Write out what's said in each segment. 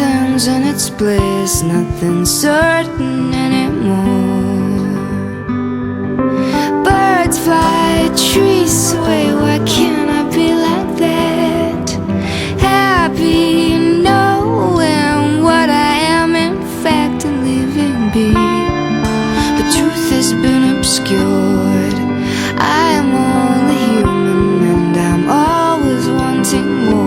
everything's in its place, nothing's certain anymore. Birds fly, trees sway, why can't I be like that? Happy knowing what I am, in fact, and leaving be. The truth has been obscured. I am only human and I'm always wanting more.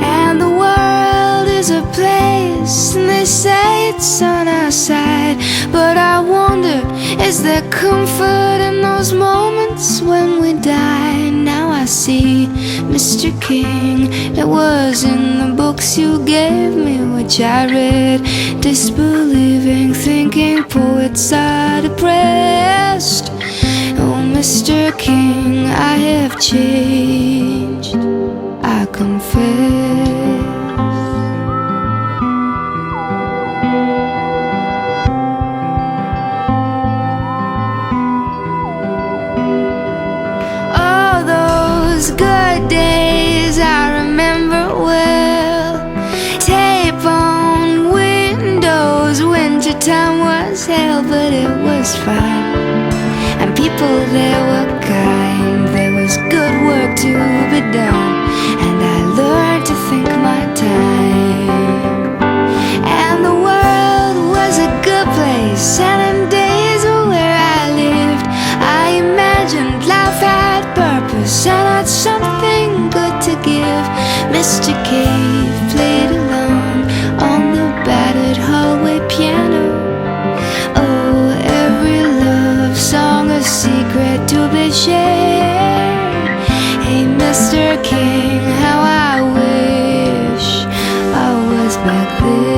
And the world is a place, and they say it's on our side, but I wonder, is there comfort in those moments when we die? Now I see, Mr. King, it was in the books you gave me, which I read, disbelieving, thinking poets are depressed. Oh, Mr. King, I have changed, I confess. All those good days I remember well. Tape on windows, wintertime was hell, but it was fine. And people there were kind, there was good work to be done, and I learned to think my time. And the world was a good place, and in days where I lived, I imagined life had purpose and had something good to give. Mr. Cave played along on the battered hallway piano. Oh, every love song a secret to be shared. Hey, Mr. King, how I wish I was back there.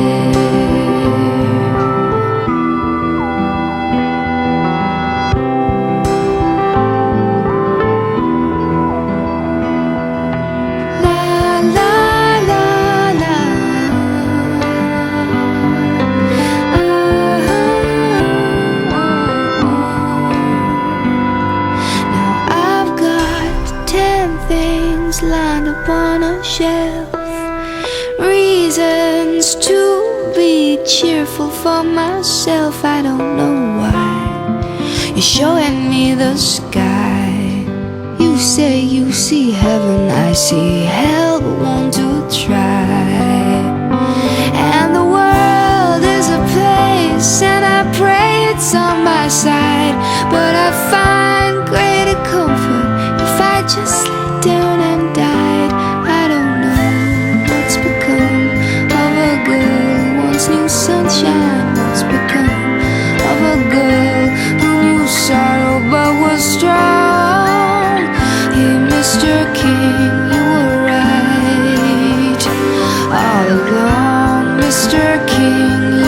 Lined upon a shelf, reasons to be cheerful for myself. I don't know why. You're showing me the sky. You say you see heaven, I see hell, but want to try. And the world is a place, and I pray it's on my side, but I find greater comfort if I just lay down and died. I don't know what's become of a girl who once knew sunshine, what's become of a girl who knew sorrow but was strong. Hey, Mr. King, you were right all along. Mr. King,